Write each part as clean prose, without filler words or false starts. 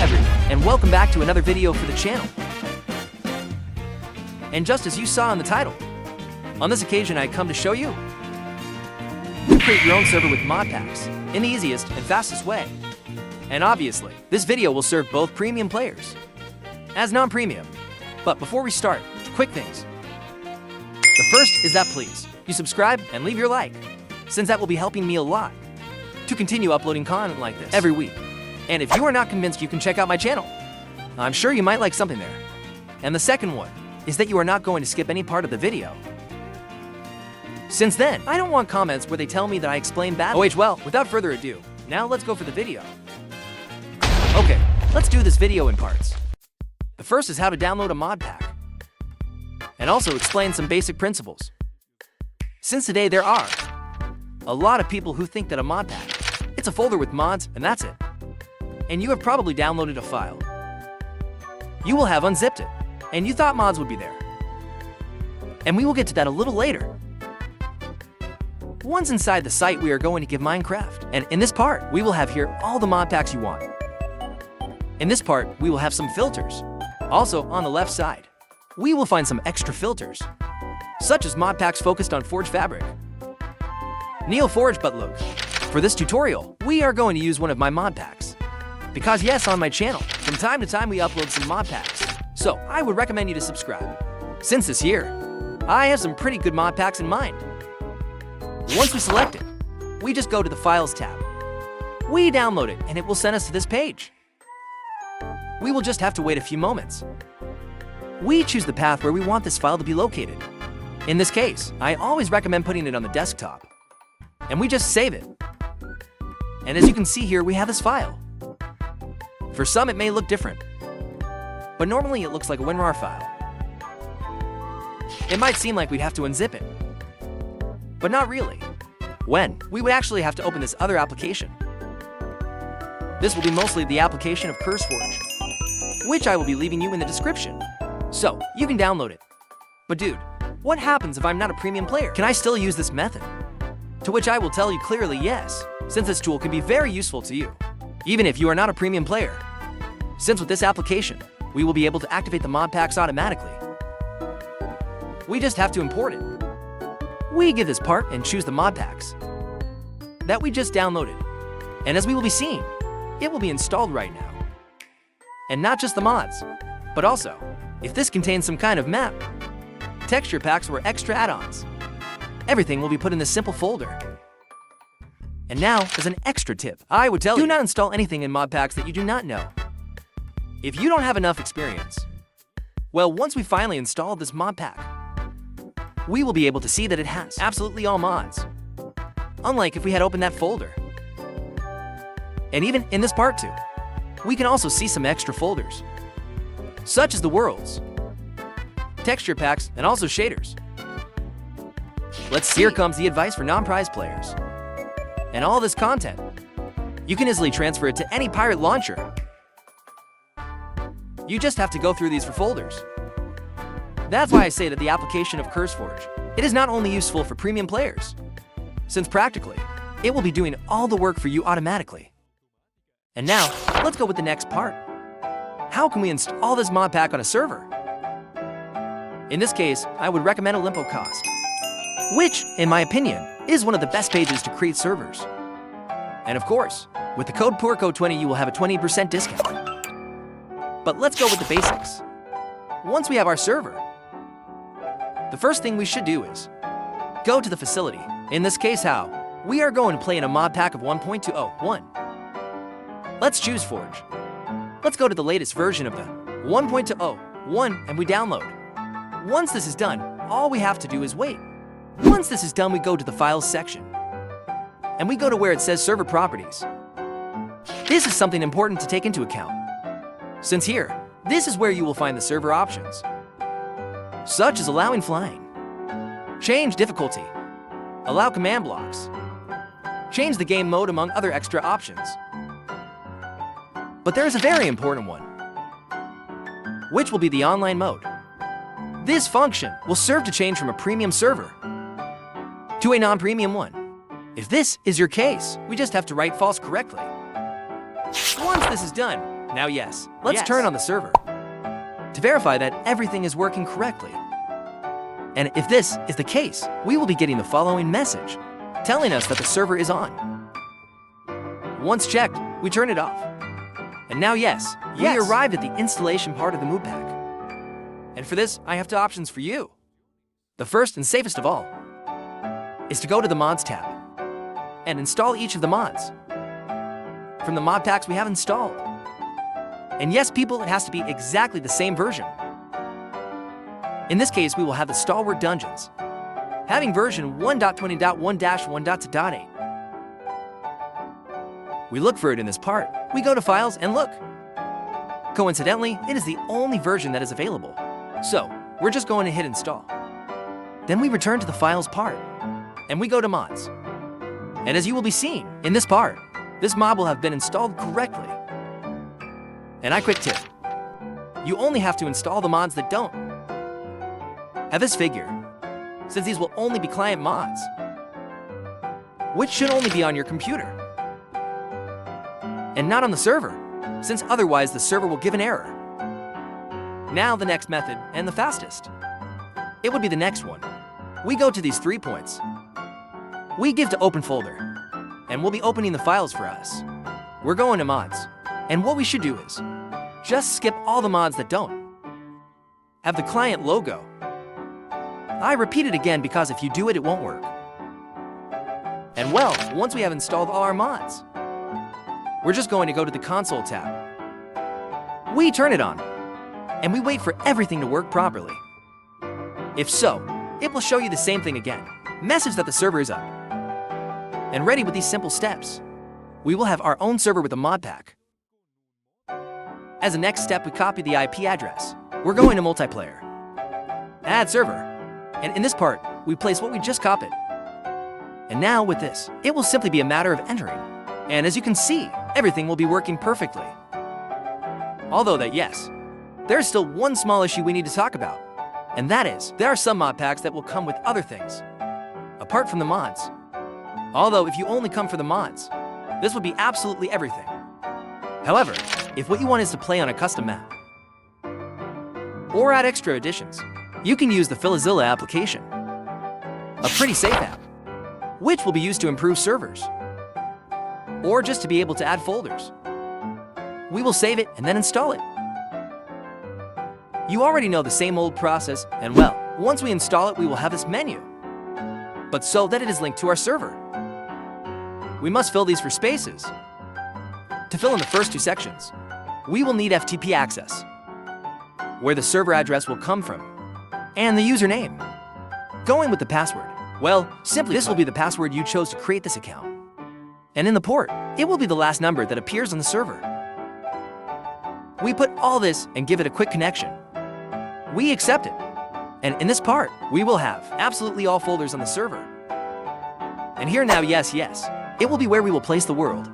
everyone, and welcome back to another video for the channel. And just as you saw in the title, on this occasion I come to show you to create your own server with mod packs in the easiest and fastest way. And obviously, this video will serve both premium players as non-premium. But before we start, quick things. The first is that please, you subscribe and leave your like, since that will be helping me a lot to continue uploading content like this every week. And if you are not convinced, you can check out my channel. I'm sure you might like something there. And the second one is that you are not going to skip any part of the video. Since then, I don't want comments where they tell me that I explain badly. Well, without further ado, now let's go for the video. Okay, let's do this video in parts. The first is how to download a mod pack, and also explain some basic principles. Since today there are a lot of people who think that a mod pack, it's a folder with mods and that's it. And you have probably downloaded a file. You will have unzipped it, and you thought mods would be there. And we will get to that a little later. Once inside the site, we are going to give Minecraft. And in this part, we will have here all the mod packs you want. In this part, we will have some filters. Also, on the left side, we will find some extra filters, such as mod packs focused on Forge Fabric, Neo-Forge. But look, for this tutorial, we are going to use one of my mod packs. Because yes, on my channel, from time to time we upload some mod packs. So I would recommend you to subscribe. Since this year, I have some pretty good mod packs in mind. Once we select it, we just go to the Files tab. We download it and it will send us to this page. We will just have to wait a few moments. We choose the path where we want this file to be located. In this case, I always recommend putting it on the desktop. And we just save it. And as you can see here, we have this file. For some, it may look different, but normally it looks like a WinRAR file. It might seem like we'd have to unzip it, but not really. We would actually have to open this other application. This will be mostly the application of CurseForge, which I will be leaving you in the description, so you can download it. But dude, what happens if I'm not a premium player? Can I still use this method? To which I will tell you clearly yes, since this tool can be very useful to you, even if you are not a premium player. Since with this application, we will be able to activate the mod packs automatically. We just have to import it. We give this part and choose the mod packs that we just downloaded. And as we will be seeing, it will be installed right now. And not just the mods, but also, if this contains some kind of map, texture packs, or extra add-ons, everything will be put in this simple folder. And now, as an extra tip, I would tell you, do not install anything in mod packs that you do not know. If you don't have enough experience, well, once we finally install this mod pack, we will be able to see that it has absolutely all mods, unlike if we had opened that folder. And even in this part too, we can also see some extra folders, such as the worlds, texture packs, and also shaders. Let's see. Here comes the advice for non-prize players. And all this content, you can easily transfer it to any pirate launcher. You just have to go through these for folders. That's why I say that the application of CurseForge, it is not only useful for premium players, since practically, it will be doing all the work for you automatically. And now, let's go with the next part. How can we install this mod pack on a server? In this case, I would recommend Olympocast, which, in my opinion, is one of the best pages to create servers. And of course, with the code POORCO20 you will have a 20% discount. But let's go with the basics. Once we have our server, the first thing we should do is go to the facility. In this case, how? We are going to play in a mod pack of 1.201. Let's choose Forge. Let's go to the latest version of the 1.201 and we download. Once this is done, all we have to do is wait. Once this is done, we go to the Files section, and we go to where it says Server Properties. This is something important to take into account, since here, this is where you will find the server options, such as allowing flying, change difficulty, allow command blocks, change the game mode, among other extra options. But there is a very important one, which will be the online mode. This function will serve to change from a premium server to a non-premium one. If this is your case, we just have to write false correctly. Once this is done, Now yes, let's turn on the server to verify that everything is working correctly. And if this is the case, we will be getting the following message telling us that the server is on. Once checked, we turn it off. And now yes, we arrived at the installation part of the modpack. And for this, I have two options for you. The first and safest of all is to go to the Mods tab and install each of the mods from the mod packs we have installed. And yes, people, it has to be exactly the same version. In this case, we will have the Stalwart Dungeons, having version 1.20.1-1.8. We look for it in this part. We go to Files and look. Coincidentally, it is the only version that is available. So, we're just going to hit Install. Then we return to the Files part, and we go to Mods. And as you will be seeing in this part, this mod will have been installed correctly. And I quick tip, you only have to install the mods that don't have this figure, since these will only be client mods, which should only be on your computer, and not on the server, since otherwise the server will give an error. Now the next method, and the fastest, it would be the next one. We go to these 3 points. We give to Open Folder, and we'll be opening the files for us. We're going to Mods, and what we should do is just skip all the mods that don't have the client logo. I repeat it again because if you do it, it won't work. And well, once we have installed all our mods, we're just going to go to the Console tab. We turn it on, and we wait for everything to work properly. If so, it will show you the same thing again. Message that the server is up. And ready with these simple steps, we will have our own server with a mod pack. As a next step, we copy the IP address. We're going to Multiplayer, Add Server, and in this part, we place what we just copied. And now with this, it will simply be a matter of entering. And as you can see, everything will be working perfectly. Although that yes, there's still one small issue we need to talk about. And that is, there are some mod packs that will come with other things, apart from the mods. Although if you only come for the mods, this would be absolutely everything. However, if what you want is to play on a custom map, or add extra additions, you can use the Filazilla application, a pretty safe app, which will be used to improve servers, or just to be able to add folders. We will save it and then install it. You already know the same old process, and well, once we install it, we will have this menu, but so that it is linked to our server. We must fill these for spaces. To fill in the first 2 sections, we will need FTP access, where the server address will come from, and the username. Going with the password, well, simply this will be the password you chose to create this account. And in the port, it will be the last number that appears on the server. We put all this and give it a quick connection. We accept it. And in this part, we will have absolutely all folders on the server. And here now, yes, it will be where we will place the world.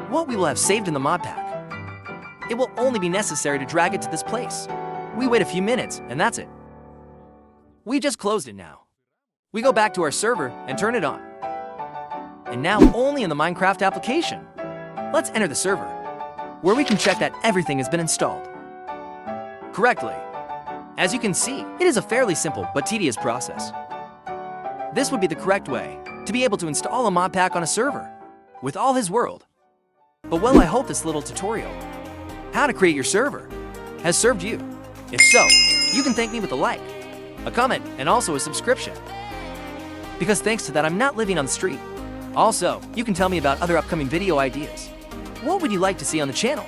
What we will have saved in the mod pack. It will only be necessary to drag it to this place. We wait a few minutes, and that's it. We just closed it now. We go back to our server and turn it on. And now only in the Minecraft application. Let's enter the server, where we can check that everything has been installed correctly. As you can see, it is a fairly simple but tedious process. This would be the correct way to be able to install a mod pack on a server with all his world. But well, I hope this little tutorial, how to create your server, has served you. If so, you can thank me with a like, a comment, and also a subscription. Because thanks to that, I'm not living on the street. Also, you can tell me about other upcoming video ideas. What would you like to see on the channel?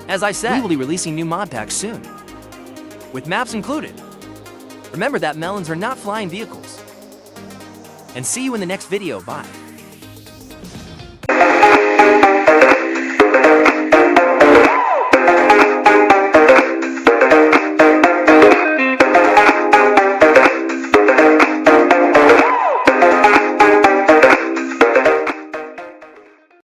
As I said, we will be releasing new mod packs soon, with maps included. Remember that melons are not flying vehicles. And see you in the next video. Bye.